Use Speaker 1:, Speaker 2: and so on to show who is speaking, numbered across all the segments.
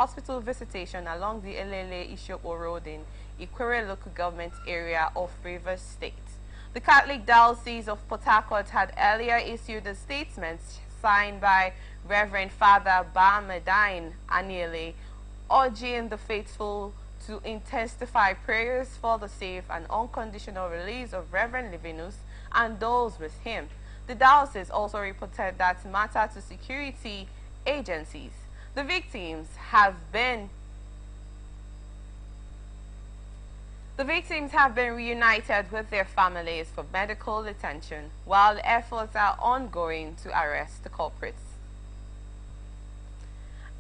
Speaker 1: hospital visitation along the Elele-Ishopo Road in Ikwere local government area of Rivers State. The Catholic Diocese of Port Harcourt had earlier issued a statement signed by Reverend Father Barmedine Aniele, urging the faithful to intensify prayers for the safe and unconditional release of Reverend Livinus and those with him. The diocese also reported that matter to security agencies. The victims have been reunited with their families for medical attention, while efforts are ongoing to arrest the culprits.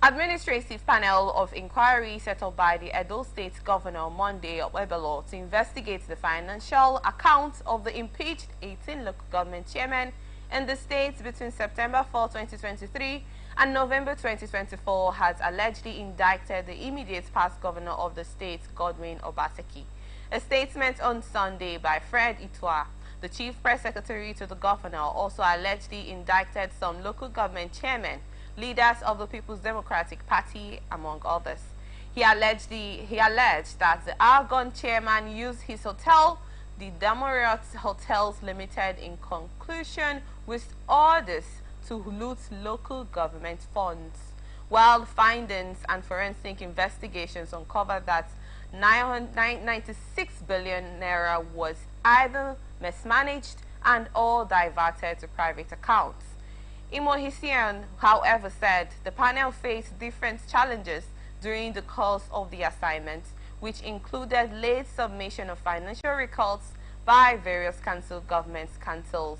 Speaker 1: Administrative panel of inquiry set up by the Edo State Governor Monday Obebelo to investigate the financial accounts of the impeached 18 local government chairmen in the state between September 4, 2023 and November 2024 has allegedly indicted the immediate past governor of the state, Godwin Obaseki. A statement on Sunday by Fred Itwa, the chief press secretary to the governor, also allegedly indicted some local government chairmen, leaders of the People's Democratic Party, among others. He alleged that the Argonne chairman used his hotel, the Damoriot Hotels Limited, in conclusion with orders to loot local government funds, while findings and forensic investigations uncovered that 996 billion naira was either mismanaged and or diverted to private accounts. Imohisian, however, said the panel faced different challenges during the course of the assignment, which included late submission of financial records by various council governments councils,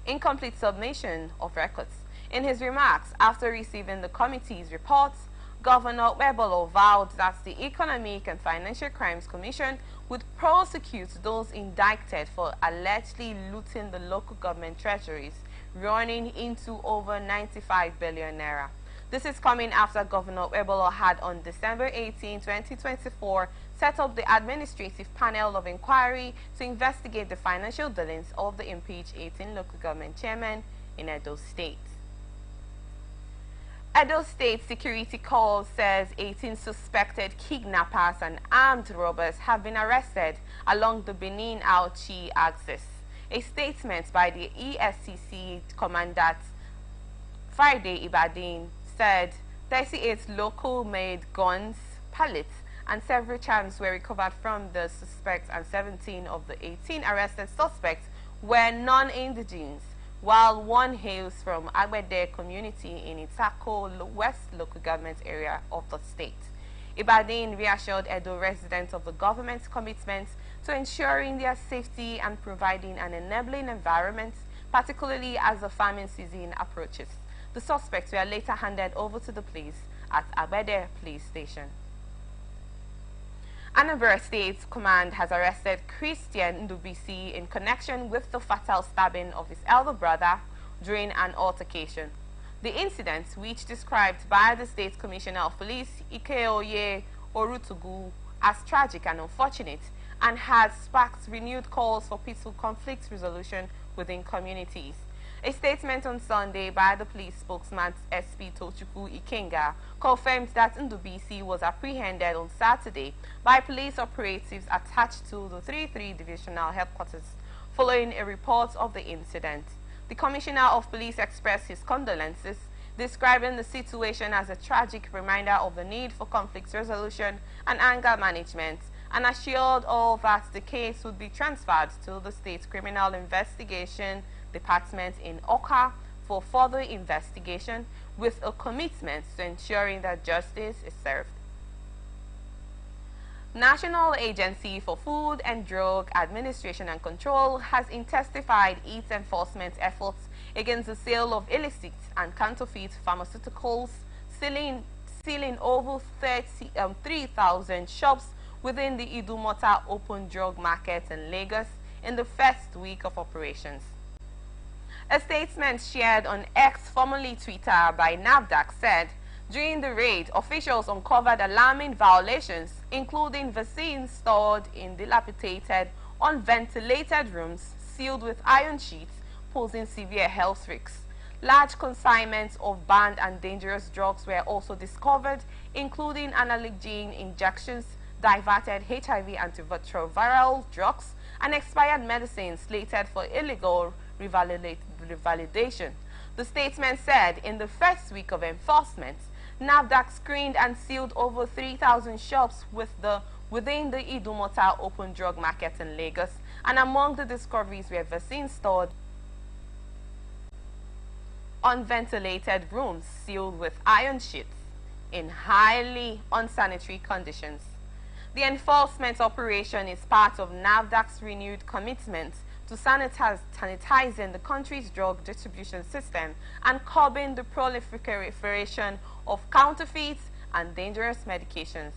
Speaker 1: incomplete submission of records. In his remarks after receiving the committee's reports, Governor Webolo vowed that the Economic and Financial Crimes Commission would prosecute those indicted for allegedly looting the local government treasuries, running into over 95 billion naira. This is coming after Governor Webolo had on December 18, 2024, set up the administrative panel of inquiry to investigate the financial dealings of the impeached 18 local government chairmen in Edo State. Edo State Security Corps says 18 suspected kidnappers and armed robbers have been arrested along the Benin-Auchi axis. A statement by the ESCC Commandant Friday Ibadan said 38 local-made guns, pallets, and several charms were recovered from the suspects, and 17 of the 18 arrested suspects were non-indigenous, while one hails from Agbede community in Itako West local government area of the state. Ibadan reassured Edo residents of the government's commitment to ensuring their safety and providing an enabling environment, particularly as the farming season approaches. The suspects were later handed over to the police at Agbede police station. Anambra State Command has arrested Christian Ndubisi in connection with the fatal stabbing of his elder brother during an altercation. The incident, which described by the State Commissioner of Police, Ikeoye Orutugu, as tragic and unfortunate, and has sparked renewed calls for peaceful conflict resolution within communities. A statement on Sunday by the police spokesman SP Tochukwu Ikenga confirmed that Ndubisi was apprehended on Saturday by police operatives attached to the 33 Divisional Headquarters following a report of the incident. The Commissioner of Police expressed his condolences, describing the situation as a tragic reminder of the need for conflict resolution and anger management, and assured all that the case would be transferred to the State Criminal Investigation Department in Oka for further investigation, with a commitment to ensuring that justice is served. National Agency for Food and Drug Administration and Control has intensified its enforcement efforts against the sale of illicit and counterfeit pharmaceuticals, sealing over 3,000 shops within the Idumota open drug market in Lagos in the first week of operations. A statement shared on X, formerly Twitter, by NAFDAC said, during the raid, officials uncovered alarming violations, including vaccines stored in dilapidated, unventilated rooms sealed with iron sheets, posing severe health risks. Large consignments of banned and dangerous drugs were also discovered, including analgesic injections, diverted HIV antiretroviral drugs, and expired medicines slated for illegal revalidation. The statement said in the first week of enforcement, NAFDAC screened and sealed over 3,000 shops within the Idumota open drug market in Lagos, and among the discoveries were vaccines stored unventilated rooms sealed with iron sheets in highly unsanitary conditions. The enforcement operation is part of NAFDAC's renewed commitment to sanitizing the country's drug distribution system and curbing the proliferation of counterfeits and dangerous medications.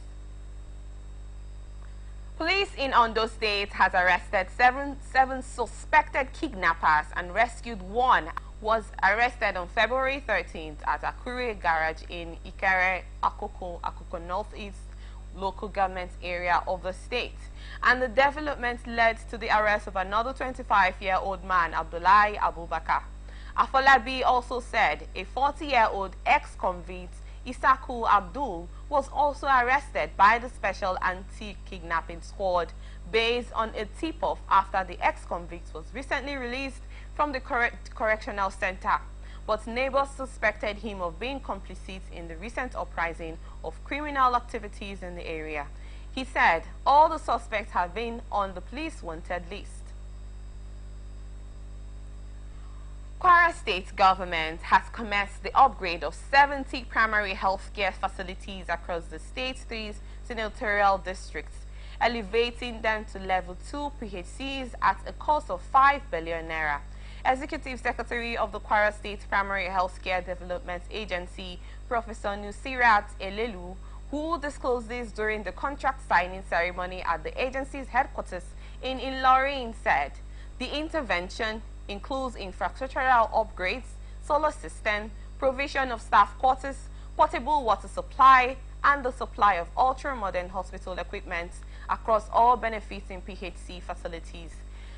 Speaker 1: Police in Ondo State has arrested seven suspected kidnappers and rescued one. Was arrested on February 13th at Akure Garage in Ikere, Akoko Northeast local government area of the state. And the development led to the arrest of another 25-year-old man, Abdullahi Abubakar. Afolabi also said a 40-year-old ex-convict, Isaku Abdul, was also arrested by the Special Anti-Kidnapping Squad based on a tip-off after the ex-convict was recently released from the correctional center, but neighbors suspected him of being complicit in the recent uprising of criminal activities in the area. He said all the suspects have been on the police wanted list. Kwara State government has commenced the upgrade of 70 primary health care facilities across the state's 3 senatorial districts, elevating them to level 2 PHCs at a cost of 5 billion naira. Executive Secretary of the Kwara State Primary Healthcare Development Agency, Professor Nusirat Elelu, who disclosed this during the contract signing ceremony at the agency's headquarters in Ilorin, said the intervention includes infrastructural upgrades, solar system, provision of staff quarters, portable water supply, and the supply of ultra-modern hospital equipment across all benefiting PHC facilities.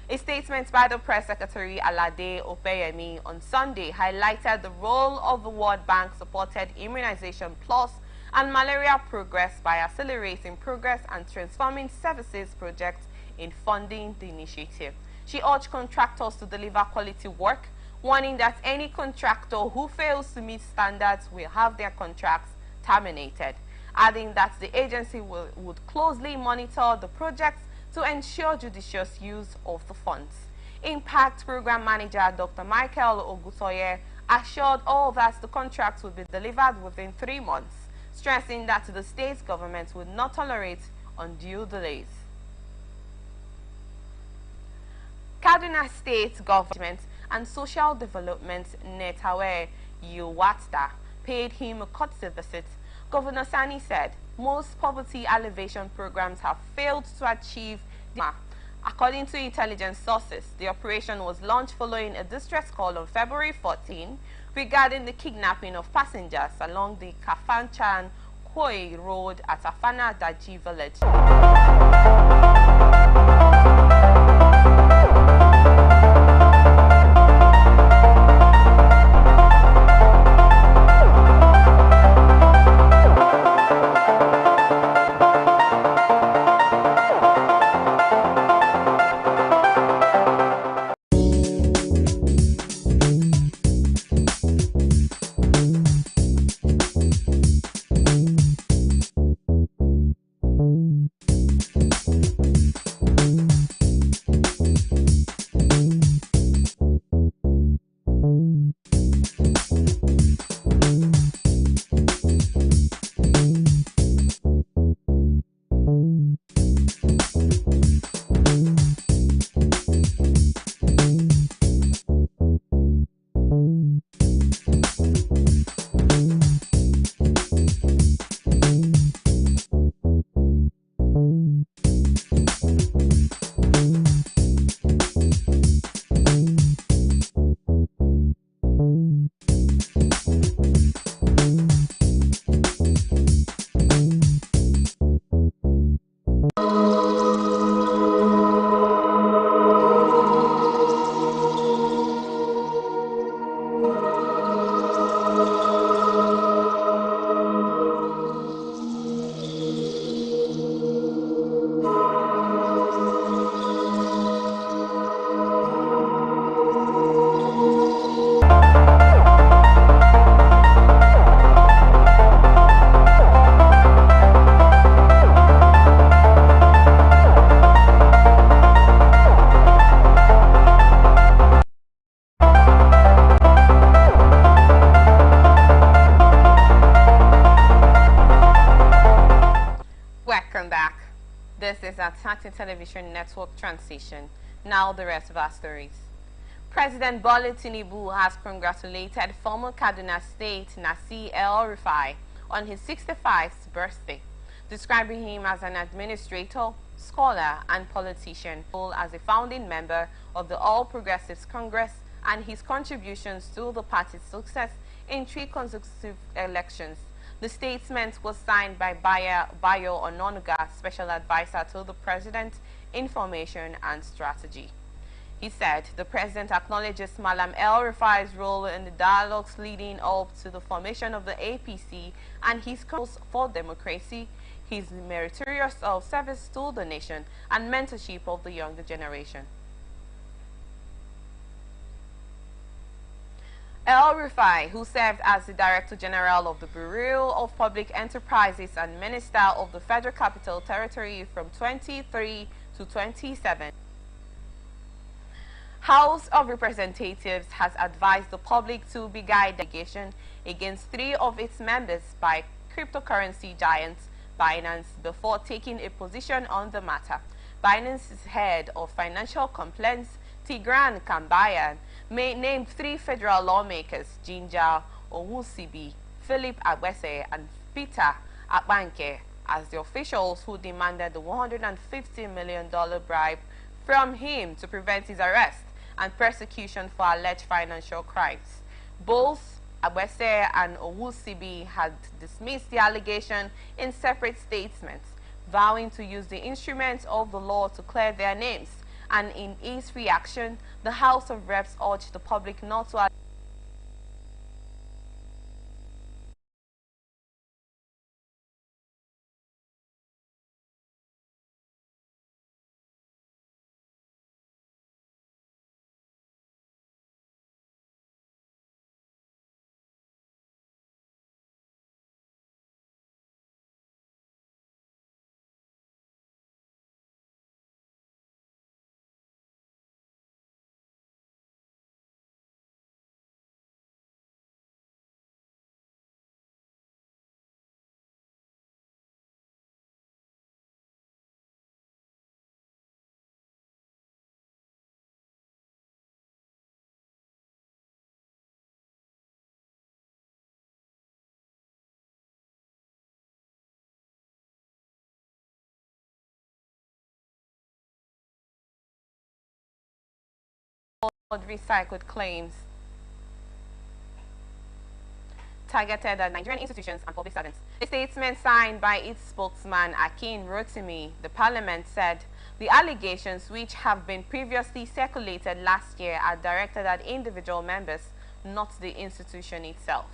Speaker 1: A statement by the Press Secretary Alade Opeyemi on Sunday highlighted the role of the World Bank-supported Immunization Plus and malaria progress by accelerating progress and transforming services projects in funding the initiative. She urged contractors to deliver quality work, warning that any contractor who fails to meet standards will have their contracts terminated, adding that the agency would closely monitor the projects to ensure judicious use of the funds. Impact Program Manager Dr. Michael Ogutoye assured all that the contracts would be delivered within 3 months, stressing that the state government would not tolerate undue delays. Kaduna State Government and Social Development Netawe Yuwata paid him a courtesy visit. Governor Sani said most poverty alleviation programs have failed to achieve the mark. According to intelligence sources, the operation was launched following a distress call on February 14 regarding the kidnapping of passengers along the Kafanchan Koi Road at Afana Daji village. This is our Tactic Television Network transition. Now the rest of our stories. President Bola Tinubu has congratulated former Kaduna State Nasir El-Rufai on his 65th birthday, describing him as an administrator, scholar, and politician, as a founding member of the All Progressives Congress, and his contributions to the party's success in 3 consecutive elections. The statement was signed by Bayo Ononuga, Special Advisor to the President, Information and Strategy. He said the President acknowledges Malam El-Rufai's role in the dialogues leading up to the formation of the APC and his calls for democracy, his meritorious service to the nation, and mentorship of the younger generation. El-Rufai, who served as the Director General of the Bureau of Public Enterprises and Minister of the Federal Capital Territory from 23 to 27, House of Representatives has advised the public to be guided against 3 of its members by cryptocurrency giants Binance before taking a position on the matter. Binance's head of financial complaints, Tigran Kambayan, named 3 federal lawmakers, Jinja Owusibi, Philip Agwese, and Peter Akbanke, as the officials who demanded the $150 million bribe from him to prevent his arrest and persecution for alleged financial crimes. Both Agwese and Owusibi had dismissed the allegation in separate statements, vowing to use the instruments of the law to clear their names. And in its reaction, the House of Reps urged the public not to recycled claims targeted at Nigerian institutions and public servants. A statement signed by its spokesman, Akin Rotimi, the parliament said the allegations, which have been previously circulated last year, are directed at individual members, not the institution itself.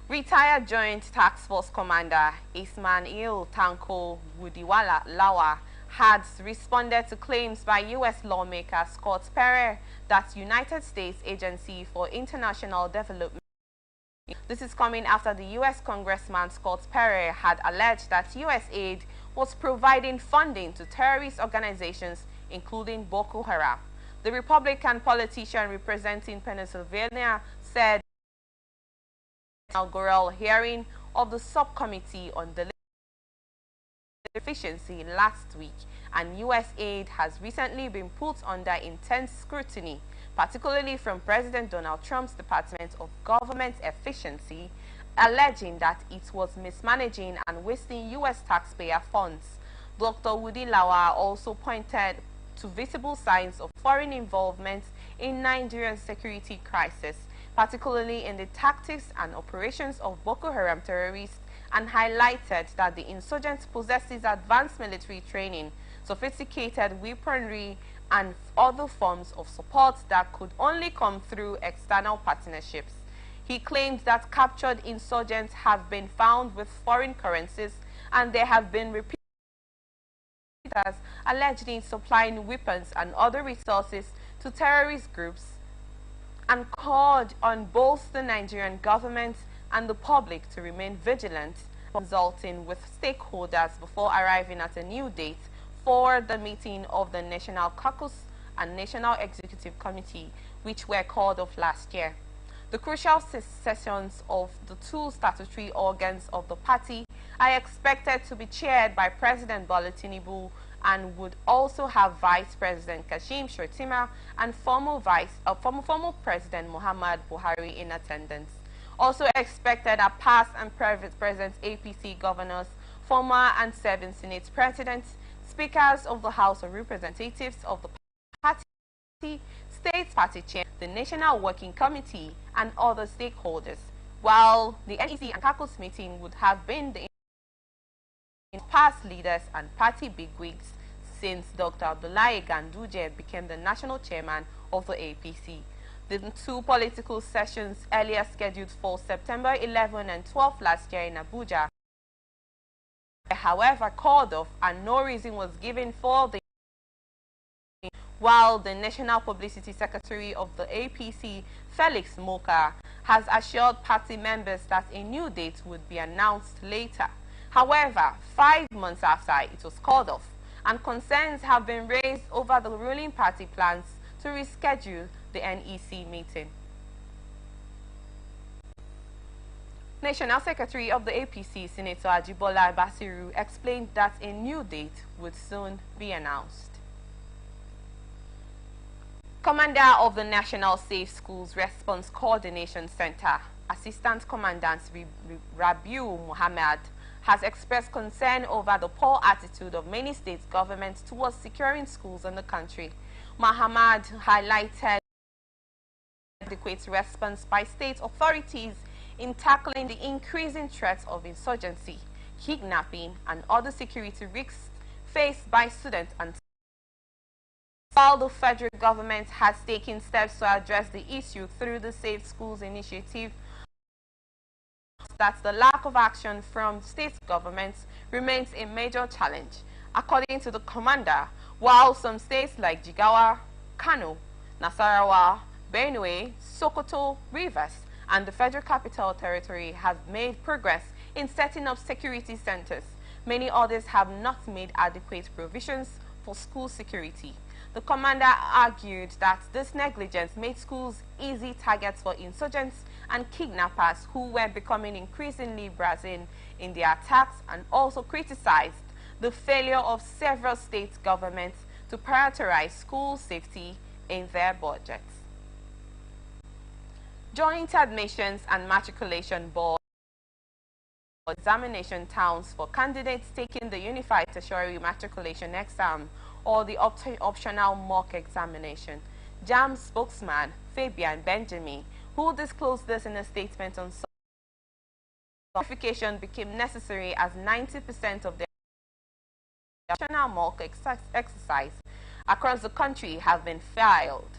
Speaker 1: Retired Joint Task Force Commander Ismail Tanko Wudiwala Lawa had responded to claims by U.S. lawmaker Scott Perry that United States Agency for International Development. This is coming after the U.S. Congressman Scott Perry had alleged that U.S. aid was providing funding to terrorist organizations, including Boko Haram. The Republican politician representing Pennsylvania said in the inaugural hearing of the subcommittee on the efficiency last week, and U.S. aid has recently been put under intense scrutiny, particularly from President Donald Trump's Department of Government Efficiency, alleging that it was mismanaging and wasting U.S. taxpayer funds. Dr. Wudi Lawa also pointed to visible signs of foreign involvement in Nigeria's security crisis, particularly in the tactics and operations of Boko Haram terrorists, and highlighted that the insurgent possesses advanced military training, sophisticated weaponry, and other forms of support that could only come through external partnerships. He claimed that captured insurgents have been found with foreign currencies, and there have been repeated allegedly supplying weapons and other resources to terrorist groups, and called on both the Nigerian government and the public to remain vigilant, consulting with stakeholders before arriving at a new date for the meeting of the National Caucus and National Executive Committee, which were called off last year. The crucial sessions of the two statutory organs of the party are expected to be chaired by President Bola Tinubu and would also have Vice President Kashim Shettima and former President Muhammad Buhari in attendance. Also expected are past and present APC governors, former and serving Senate presidents, speakers of the House of Representatives of the party, state party chair, the National Working Committee, and other stakeholders, while the NEC and caucus meeting would have been the past leaders and party bigwigs since Dr. Abdullahi Ganduje became the national chairman of the APC. The two political sessions earlier scheduled for September 11 and 12 last year in Abuja, however, called off and no reason was given for the while the National Publicity Secretary of the APC, Felix Moka, has assured party members that a new date would be announced later. However, 5 months after it was called off, and concerns have been raised over the ruling party plans to reschedule the NEC meeting. National Secretary of the APC, Senator Ajibola Basiru, explained that a new date would soon be announced. Commander of the National Safe Schools Response Coordination Center, Assistant Commandant Rabiu Muhammad, has expressed concern over the poor attitude of many state governments towards securing schools in the country. Muhammad highlighted adequate response by state authorities in tackling the increasing threats of insurgency, kidnapping, and other security risks faced by students and while the federal government has taken steps to address the issue through the Safe Schools initiative, that the lack of action from state governments remains a major challenge. According to the commander, while some states like Jigawa, Kano, Nasarawa, Benue, Sokoto, Rivers, and the Federal Capital Territory have made progress in setting up security centers, many others have not made adequate provisions for school security. The commander argued that this negligence made schools easy targets for insurgents and kidnappers who were becoming increasingly brazen in their attacks, and also criticized the failure of several state governments to prioritize school safety in their budgets. Joint Admissions and Matriculation Board examination towns for candidates taking the Unified Tertiary Matriculation Exam or the optional mock examination. JAMB spokesman Fabian Benjamin, who disclosed this in a statement on Sunday, verification became necessary as 90% of the optional mock exercise across the country have been filed,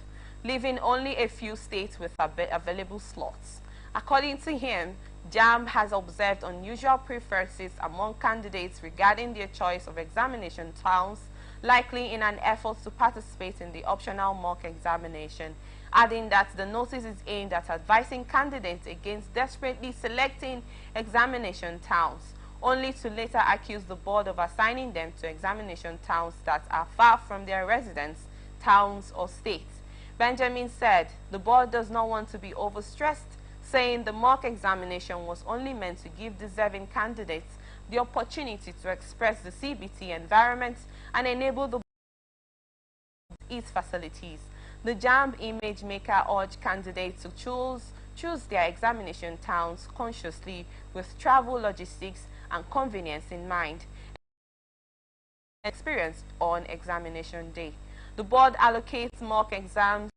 Speaker 1: leaving only a few states with available slots. According to him, JAMB has observed unusual preferences among candidates regarding their choice of examination towns, likely in an effort to participate in the optional mock examination, adding that the notice is aimed at advising candidates against desperately selecting examination towns, only to later accuse the board of assigning them to examination towns that are far from their residence, towns, or states. Benjamin said the board does not want to be overstressed, saying the mock examination was only meant to give deserving candidates the opportunity to express the CBT environment and enable the its facilities. The JAMB image maker urged candidates to choose their examination towns consciously with travel logistics and convenience in mind. Experience on examination day. The board allocates mock exams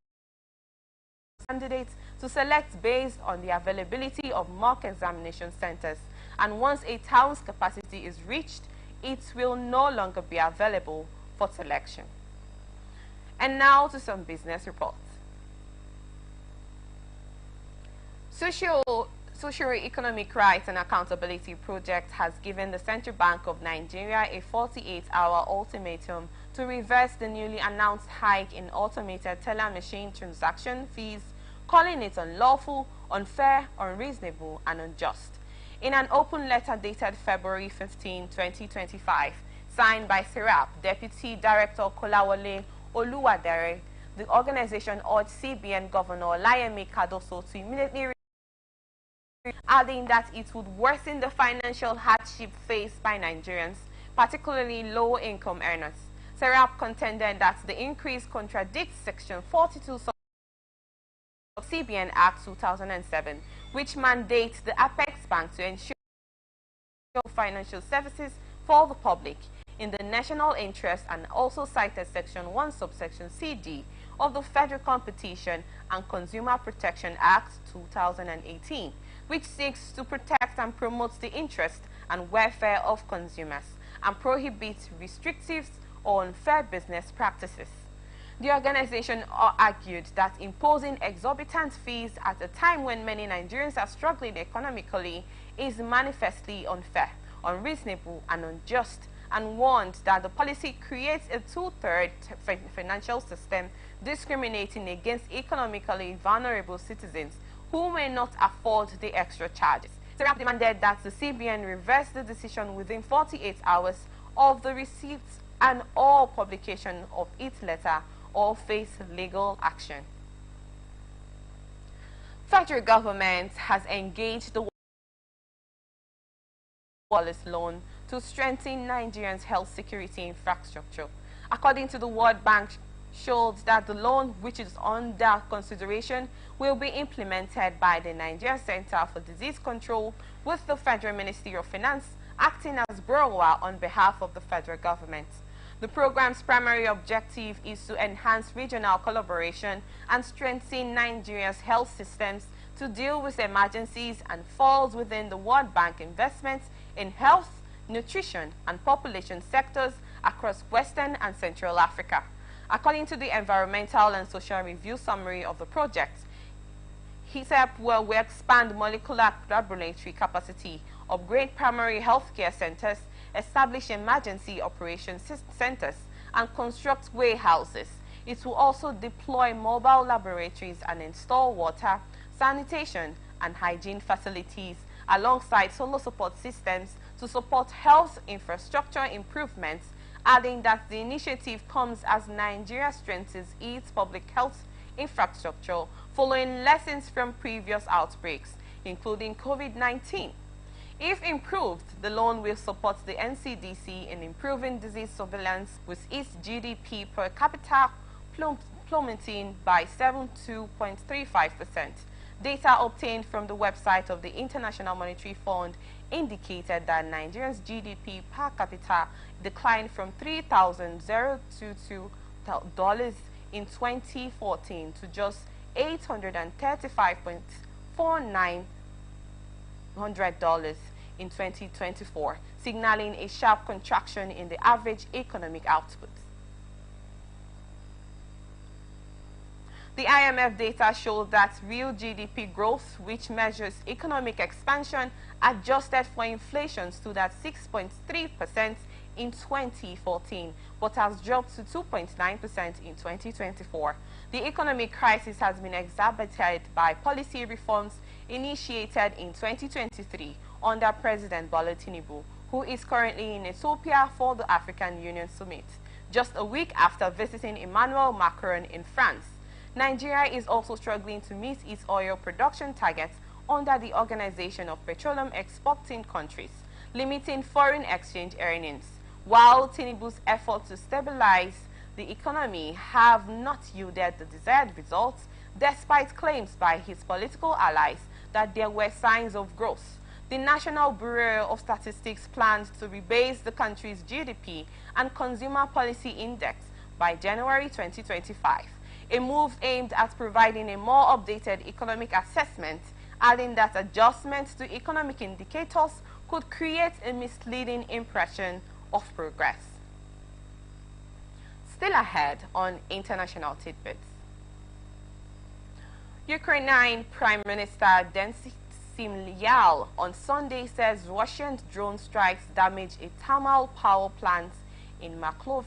Speaker 1: candidates to select based on the availability of mock examination centers, and once a town's capacity is reached, it will no longer be available for selection. And now to some business reports. Socio-Economic Rights and Accountability Project has given the Central Bank of Nigeria a 48-hour ultimatum to reverse the newly announced hike in automated teller machine transaction fees, calling it unlawful, unfair, unreasonable, and unjust. In an open letter dated February 15, 2025, signed by SERAP Deputy Director Kolawole Oluwadere, the organization urged CBN Governor Layemi Cardoso to immediately, adding that it would worsen the financial hardship faced by Nigerians, particularly low-income earners. Serap contended that the increase contradicts Section 42 of CBN Act 2007, which mandates the Apex Bank to ensure financial services for the public in the national interest, and also cited Section 1 subsection CD of the Federal Competition and Consumer Protection Act 2018, which seeks to protect and promote the interest and welfare of consumers and prohibits restrictive or unfair business practices. The organization argued that imposing exorbitant fees at a time when many Nigerians are struggling economically is manifestly unfair, unreasonable, and unjust, and warned that the policy creates a two-thirds financial system discriminating against economically vulnerable citizens who may not afford the extra charges. Serap demanded that the CBN reverse the decision within 48 hours of the receipt and all publication of its letter or face legal action. Federal government has engaged the Wallace loan to strengthen Nigerians' health security infrastructure. According to the World Bank, showed that the loan, which is under consideration, will be implemented by the Nigeria Center for Disease Control, with the Federal Ministry of Finance acting as borrower on behalf of the federal government. The program's primary objective is to enhance regional collaboration and strengthen Nigeria's health systems to deal with emergencies, and falls within the World Bank investments in health, nutrition, and population sectors across Western and Central Africa. According to the Environmental and Social Review summary of the project, HISEP will expand molecular laboratory capacity, upgrade primary healthcare centers, establish emergency operations centers, and construct warehouses. It will also deploy mobile laboratories and install water, sanitation, and hygiene facilities, alongside solar support systems to support health infrastructure improvements, adding that the initiative comes as Nigeria strengthens its public health infrastructure following lessons from previous outbreaks, including COVID-19. If improved, the loan will support the NCDC in improving disease surveillance, with its GDP per capita plummeting by 72.35%. Data obtained from the website of the International Monetary Fund indicated that Nigeria's GDP per capita declined from $3,022 in 2014 to just $835.49 in 2024, signaling a sharp contraction in the average economic output. The IMF data showed that real GDP growth, which measures economic expansion adjusted for inflation, stood at 6.3% in 2014, but has dropped to 2.9% in 2024. The economic crisis has been exacerbated by policy reforms initiated in 2023 under President Bola Tinubu, who is currently in Ethiopia for the African Union Summit, just a week after visiting Emmanuel Macron in France. Nigeria is also struggling to meet its oil production targets under the Organization of Petroleum Exporting Countries, limiting foreign exchange earnings, while Tinubu's efforts to stabilize the economy have not yielded the desired results, despite claims by his political allies that there were signs of growth. The National Bureau of Statistics plans to rebase the country's GDP and Consumer Policy Index by January 2025, a move aimed at providing a more updated economic assessment, adding that adjustments to economic indicators could create a misleading impression of progress. Still ahead on international tidbits. Ukrainian Prime Minister Denis Simlyal on Sunday says Russian drone strikes damaged a thermal power plant in Makhlov,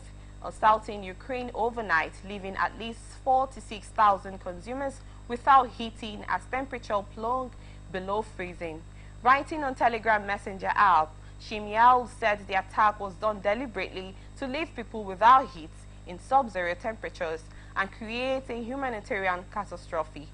Speaker 1: southern Ukraine overnight, leaving at least 46,000 consumers without heating as temperature plunged below freezing. Writing on Telegram Messenger app, Shimyal said the attack was done deliberately to leave people without heat in sub-zero temperatures, and create a humanitarian catastrophe.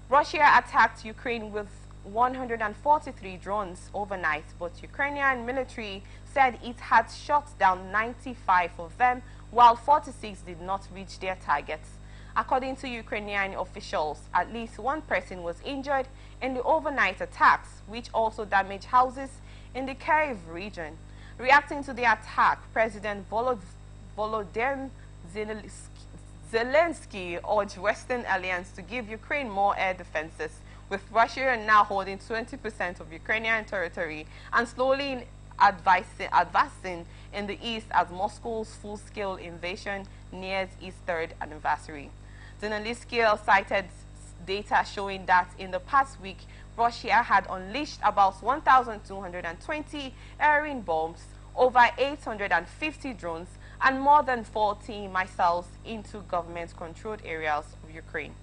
Speaker 1: Russia attacked Ukraine with 143 drones overnight, but Ukrainian military said it had shot down 95 of them, while 46 did not reach their targets. According to Ukrainian officials, at least one person was injured in the overnight attacks, which also damaged houses in the Kyiv region. Reacting to the attack, President Volodymyr Zelensky urged Western alliance to give Ukraine more air defenses, with Russia now holding 20% of Ukrainian territory and slowly advancing in the east as Moscow's full-scale invasion nears its third anniversary. Zelensky cited data showing that in the past week, Russia had unleashed about 1,220 air bombs, over 850 drones, and more than 40 missiles into government-controlled areas of Ukraine.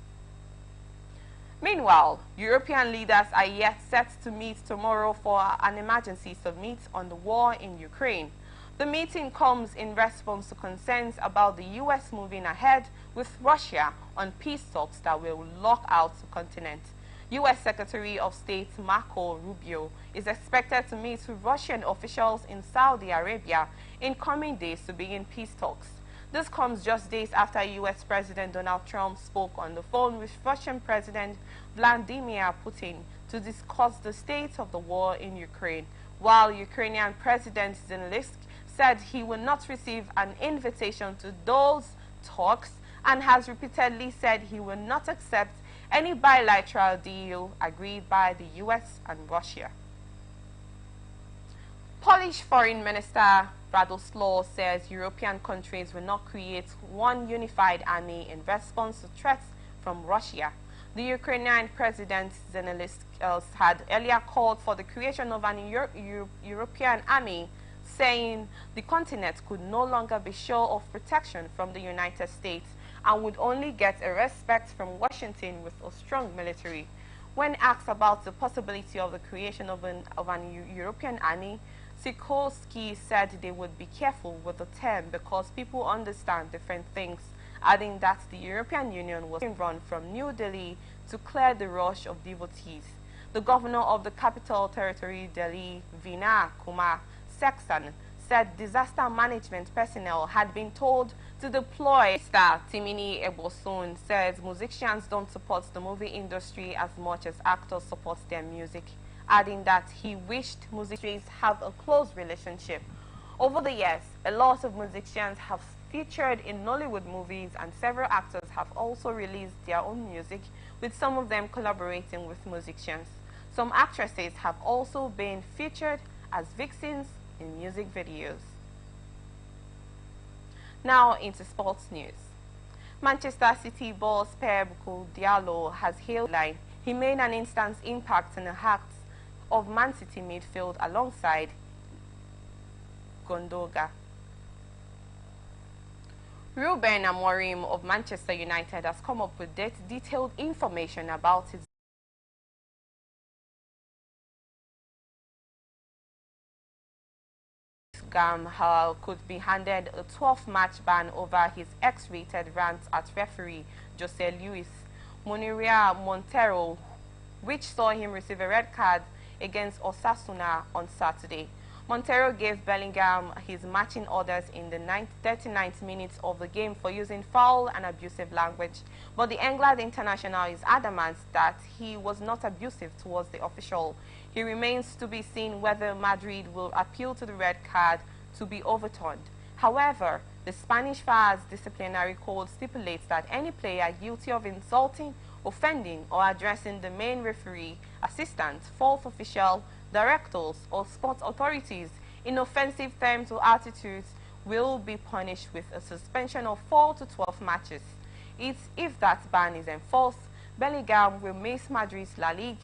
Speaker 1: Meanwhile, European leaders are yet set to meet tomorrow for an emergency summit on the war in Ukraine. The meeting comes in response to concerns about the U.S. moving ahead with Russia on peace talks that will lock out the continent. U.S. Secretary of State Marco Rubio is expected to meet with Russian officials in Saudi Arabia in coming days to begin peace talks. This comes just days after U.S. President Donald Trump spoke on the phone with Russian President Vladimir Putin to discuss the state of the war in Ukraine, while Ukrainian President Zelensky said he will not receive an invitation to those talks and has repeatedly said he will not accept any bilateral deal agreed by the U.S. and Russia. Polish Foreign Minister Radoslaw says European countries will not create one unified army in response to threats from Russia. The Ukrainian President Zelensky had earlier called for the creation of an European army, saying the continent could no longer be sure of protection from the United States and would only get a respect from Washington with a strong military. When asked about the possibility of the creation of an European army, Sikorski said they would be careful with the term because people understand different things, adding that the European Union was being run from New Delhi to clear the rush of devotees. The governor of the Capital Territory, Delhi, Veena Kumar Seksan, said disaster management personnel had been told to deploy. Star Timini Ebosun says musicians don't support the movie industry as much as actors support their music, adding that he wished musicians have a close relationship. Over the years, a lot of musicians have featured in Nollywood movies and several actors have also released their own music, with some of them collaborating with musicians. Some actresses have also been featured as vixens in music videos. Now into sports news. Manchester City boss Pep Guardiola has hailed line. He made an instant impact in the hearts of Man City midfield alongside Gundogan. Ruben Amorim of Manchester United has come up with detailed information about his Hall could be handed a 12-match ban over his X-rated rant at referee Jose Luis Muniria Montero, which saw him receive a red card against Osasuna on Saturday. Montero gave Bellingham his matching orders in the 39th minute of the game for using foul and abusive language, but the England international is adamant that he was not abusive towards the official. It remains to be seen whether Madrid will appeal to the red card to be overturned. However, the Spanish FA's disciplinary code stipulates that any player guilty of insulting, offending, or addressing the main referee, assistant, fourth official, directors, or sports authorities in offensive terms or attitudes will be punished with a suspension of 4 to 12 matches. If that ban is enforced, Bellingham will miss Madrid's La Liga